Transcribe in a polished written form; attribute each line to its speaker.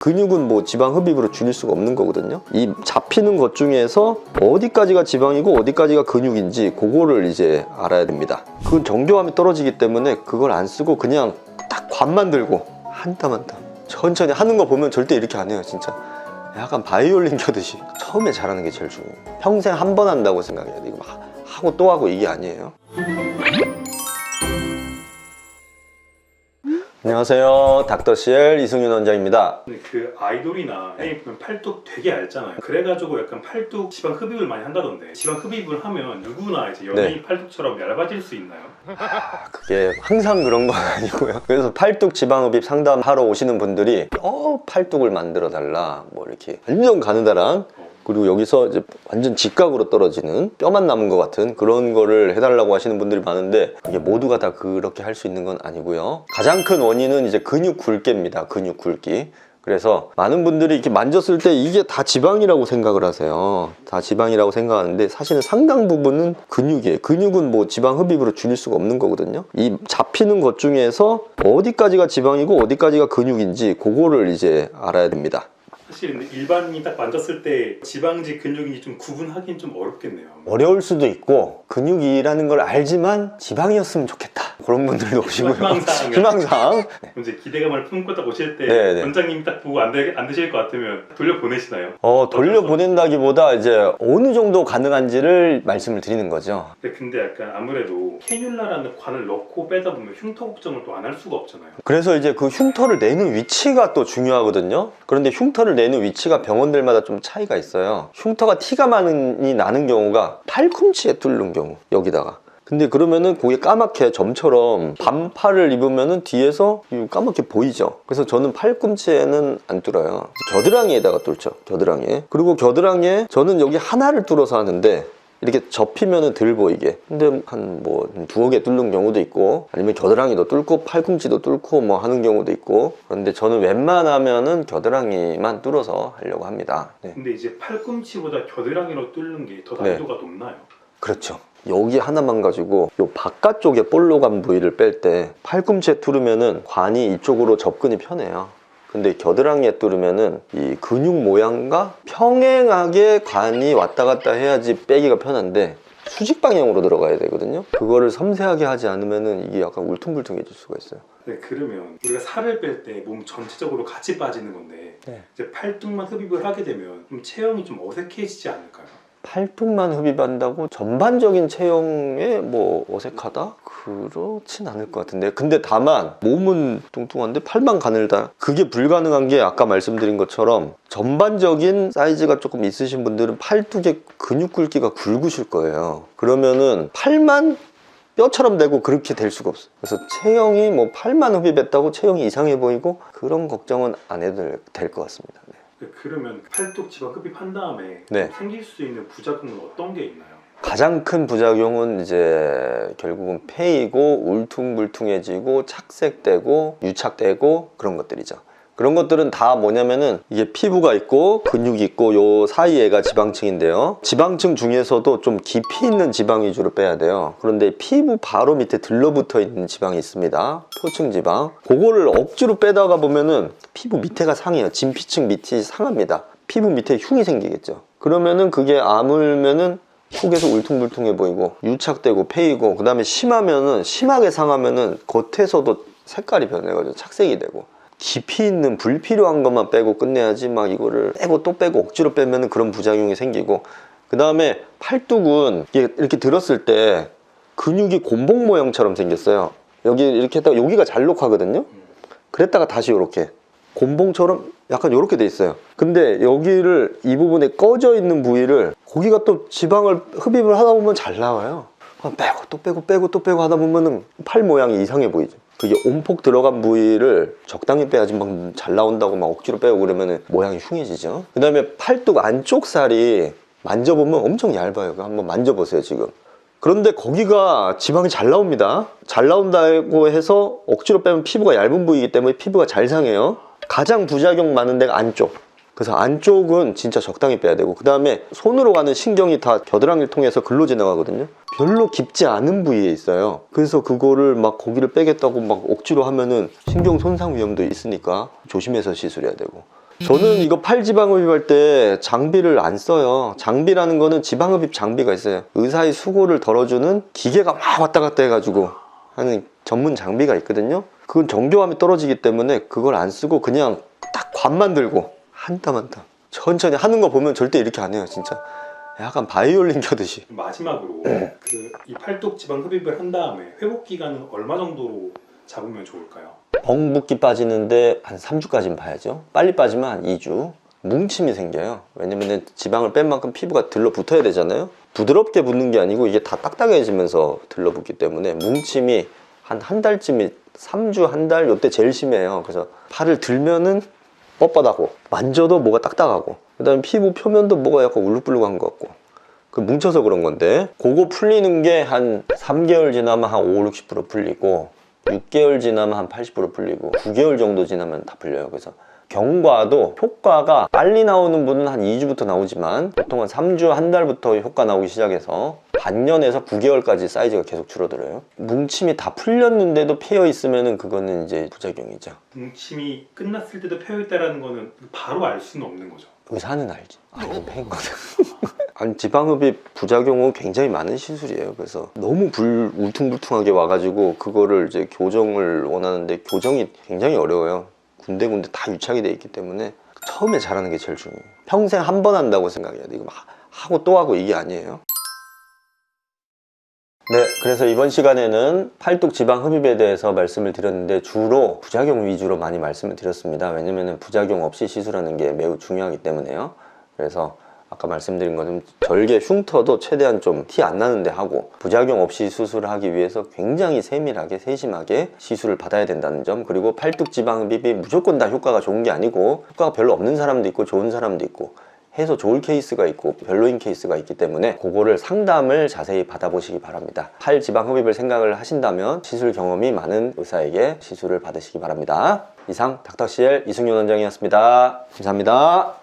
Speaker 1: 근육은 뭐 지방 흡입으로 줄일 수가 없는 거거든요. 이 잡히는 것 중에서 어디까지가 지방이고 어디까지가 근육인지 그거를 이제 알아야 됩니다. 그건 정교함이 떨어지기 때문에 그걸 안 쓰고 그냥 딱 관만 들고 한 땀 한 땀 천천히 하는 거 보면 절대 이렇게 안 해요. 진짜 약간 바이올린 켜듯이 처음에 잘하는 게 제일 중요해요. 평생 한 번 한다고 생각해야 돼. 이거 막 하고 또 하고 이게 아니에요. 안녕하세요, 닥터CL 이승윤 원장입니다.
Speaker 2: 그 아이돌이나 애니 보면 팔뚝 되게 얇잖아요. 그래가지고 약간 팔뚝 지방 흡입을 많이 한다던데, 지방 흡입을 하면 누구나 이제 연예인 팔뚝처럼 얇아질 수 있나요?
Speaker 1: 그게 항상 그런 건 아니고요. 그래서 팔뚝 지방 흡입 상담하러 오시는 분들이 팔뚝을 만들어 달라 뭐 이렇게 완전 가느다란, 그리고 여기서 이제 완전 직각으로 떨어지는 뼈만 남은 것 같은 그런 거를 해달라고 하시는 분들이 많은데, 이게 모두가 다 그렇게 할 수 있는 건 아니고요. 가장 큰 원인은 이제 근육 굵기입니다. 근육 굵기. 그래서 많은 분들이 이렇게 만졌을 때 이게 다 지방이라고 생각을 하세요. 다 지방이라고 생각하는데 사실은 상당 부분은 근육이에요. 근육은 뭐 지방 흡입으로 줄일 수가 없는 거거든요. 이 잡히는 것 중에서 어디까지가 지방이고 어디까지가 근육인지 그거를 이제 알아야 됩니다.
Speaker 2: 사실 근데 일반인이 딱 만졌을 때 지방인지 근육인지 좀 구분하기는 좀 어렵겠네요.
Speaker 1: 어려울 수도 있고, 근육이라는 걸 알지만 지방이었으면 좋겠다 그런 분들도 오시고요. 희망사항.
Speaker 2: 이제 기대감을 품고 딱 오실 때
Speaker 1: 네네.
Speaker 2: 원장님이 딱 보고 안 되실 것 같으면 돌려보내시나요?
Speaker 1: 돌려보낸다기보다 이제 어느 정도 가능한지를 말씀을 드리는 거죠.
Speaker 2: 근데 약간 아무래도 캐뉼라라는 관을 넣고 빼다 보면 흉터 걱정을 또 안 할 수가 없잖아요.
Speaker 1: 그래서 이제 그 흉터를 내는 위치가 또 중요하거든요. 그런데 흉터를 내는 위치가 병원들마다 좀 차이가 있어요. 흉터가 티가 많이 나는 경우가 팔꿈치에 뚫는 경우, 여기다가. 근데 그러면은 그게 까맣게 점처럼 반팔을 입으면은 뒤에서 까맣게 보이죠. 그래서 저는 팔꿈치에는 안 뚫어요. 겨드랑이에다가 뚫죠. 겨드랑이에. 그리고 겨드랑이에 저는 여기 하나를 뚫어서 하는데 이렇게 접히면은 덜 보이게. 근데 한 뭐 두어 개 뚫는 경우도 있고, 아니면 겨드랑이도 뚫고 팔꿈치도 뚫고 뭐 하는 경우도 있고. 그런데 저는 웬만하면은 겨드랑이만 뚫어서 하려고 합니다. 네.
Speaker 2: 근데 이제 팔꿈치보다 겨드랑이로 뚫는 게 더 난이도가 높나요?
Speaker 1: 그렇죠. 여기 하나만 가지고 요 바깥쪽에 볼록 간 부위를 뺄 때 팔꿈치에 뚫으면은 관이 이쪽으로 접근이 편해요. 근데 겨드랑이에 뚫으면은 이 근육 모양과 평행하게 관이 왔다 갔다 해야지 빼기가 편한데 수직 방향으로 들어가야 되거든요. 그거를 섬세하게 하지 않으면은 이게 약간 울퉁불퉁해질 수가 있어요.
Speaker 2: 네, 그러면 우리가 살을 뺄 때 몸 전체적으로 같이 빠지는 건데, 이제 팔뚝만 흡입을 하게 되면 좀 체형이 좀 어색해지지 않을까요?
Speaker 1: 팔뚝만 흡입한다고 전반적인 체형에 뭐 어색하다? 그렇진 않을 것 같은데, 근데 다만 몸은 뚱뚱한데 팔만 가늘다, 그게 불가능한 게 아까 말씀드린 것처럼 전반적인 사이즈가 조금 있으신 분들은 팔뚝의 근육 굵기가 굵으실 거예요. 그러면은 팔만 뼈처럼 되고 그렇게 될 수가 없어요. 그래서 체형이 뭐 팔만 흡입했다고 체형이 이상해 보이고 그런 걱정은 안 해도 될 것 같습니다. 네.
Speaker 2: 그러면 팔뚝 지방 흡입한 다음에 생길 수 있는 부작용은 어떤 게 있나요?
Speaker 1: 가장 큰 부작용은 이제 결국은 폐이고 울퉁불퉁해지고 착색되고 유착되고 그런 것들이죠. 그런 것들은 다 뭐냐면은 이게 피부가 있고 근육이 있고 요 사이에가 지방층인데요. 지방층 중에서도 좀 깊이 있는 지방 위주로 빼야 돼요. 그런데 피부 바로 밑에 들러붙어 있는 지방이 있습니다. 표층 지방. 그거를 억지로 빼다가 보면은 피부 밑에가 상해요. 진피층 밑이 상합니다. 피부 밑에 흉이 생기겠죠. 그러면은 그게 아물면은 속에서 울퉁불퉁해 보이고 유착되고 패이고, 그 다음에 심하게 상하면은 겉에서도 색깔이 변해가지고 착색이 되고. 깊이 있는 불필요한 것만 빼고 끝내야지 막 이거를 빼고 또 빼고 억지로 빼면은 그런 부작용이 생기고. 그 다음에 팔뚝은 이렇게 들었을 때 근육이 곰봉 모양처럼 생겼어요. 여기 이렇게 했다가 여기가 잘록하거든요. 그랬다가 다시 이렇게 곰봉처럼 약간 이렇게 돼 있어요. 근데 여기를 이 부분에 꺼져 있는 부위를 거기가 또 지방을 흡입을 하다 보면 잘 나와요. 빼고 또 빼고 빼고 또 빼고 하다 보면은 팔 모양이 이상해 보이죠. 그게 온폭 들어간 부위를 적당히 빼야지 막 잘 나온다고 막 억지로 빼고 그러면은 모양이 흉해지죠. 그 다음에 팔뚝 안쪽 살이 만져보면 엄청 얇아요. 한번 만져보세요 지금. 그런데 거기가 지방이 잘 나옵니다. 잘 나온다고 해서 억지로 빼면 피부가 얇은 부위이기 때문에 피부가 잘 상해요. 가장 부작용 많은 데가 안쪽. 그래서 안쪽은 진짜 적당히 빼야 되고, 그 다음에 손으로 가는 신경이 다 겨드랑이를 통해서 글로 지나가거든요. 별로 깊지 않은 부위에 있어요. 그래서 그거를 막 거기를 빼겠다고 막 억지로 하면은 신경 손상 위험도 있으니까 조심해서 시술해야 되고. 저는 이거 팔 지방흡입할 때 장비를 안 써요. 장비라는 거는 지방흡입 장비가 있어요. 의사의 수고를 덜어주는 기계가 막 왔다 갔다 해가지고 하는 전문 장비가 있거든요. 그건 정교함이 떨어지기 때문에 그걸 안 쓰고 그냥 딱 관만 들고 한 땀 한 땀 천천히 하는 거 보면 절대 이렇게 안 해요. 진짜 약간 바이올린 켜듯이.
Speaker 2: 마지막으로 이 팔뚝 지방 흡입을 한 다음에 회복 기간은 얼마 정도로 잡으면 좋을까요?
Speaker 1: 벙붓기 빠지는데 한 3주까지는 봐야죠. 빨리 빠지면 한 2주. 뭉침이 생겨요. 왜냐면 지방을 뺀 만큼 피부가 들러붙어야 되잖아요. 부드럽게 붙는 게 아니고 이게 다 딱딱해지면서 들러붙기 때문에 뭉침이 한 달쯤이 3주, 한 달 요때 제일 심해요. 그래서 팔을 들면은 뻣뻣하고 만져도 뭐가 딱딱하고 그 다음에 피부 표면도 뭐가 약간 울룩불룩한 것 같고 그 뭉쳐서 그런 건데 그거 풀리는 게 한 3개월 지나면 한 5, 60% 풀리고 6개월 지나면 한 80% 풀리고 9개월 정도 지나면 다 풀려요. 그래서 경과도 효과가 빨리 나오는 분은 한 2주부터 나오지만 보통 한 3주, 한 달부터 효과 나오기 시작해서 반년에서 9개월까지 사이즈가 계속 줄어들어요. 뭉침이 다 풀렸는데도 패여 있으면 그거는 이제 부작용이죠.
Speaker 2: 뭉침이 끝났을 때도 펴있다라는 거는 바로 알 수는 없는 거죠.
Speaker 1: 의사는 알지. 이건 패인 거다. 아니, 지방흡입 부작용은 굉장히 많은 시술이에요. 그래서 너무 울퉁불퉁하게 와가지고 그거를 이제 교정을 원하는데 교정이 굉장히 어려워요. 군데군데 다 유착이 돼 있기 때문에 처음에 잘하는 게 제일 중요해요. 평생 한 번 한다고 생각해야 돼. 이거 막 하고 또 하고 이게 아니에요. 네, 그래서 이번 시간에는 팔뚝 지방 흡입에 대해서 말씀을 드렸는데 주로 부작용 위주로 많이 말씀을 드렸습니다. 왜냐면 부작용 없이 시술하는 게 매우 중요하기 때문에요. 그래서 아까 말씀드린 것은 절개 흉터도 최대한 좀 티 안 나는데 하고 부작용 없이 수술을 하기 위해서 굉장히 세밀하게 세심하게 시술을 받아야 된다는 점, 그리고 팔뚝 지방 흡입이 무조건 다 효과가 좋은 게 아니고 효과가 별로 없는 사람도 있고 좋은 사람도 있고 해서 좋을 케이스가 있고 별로인 케이스가 있기 때문에 그거를 상담을 자세히 받아보시기 바랍니다. 팔 지방 흡입을 생각을 하신다면 시술 경험이 많은 의사에게 시술을 받으시기 바랍니다. 이상 닥터CL 이승윤 원장이었습니다. 감사합니다.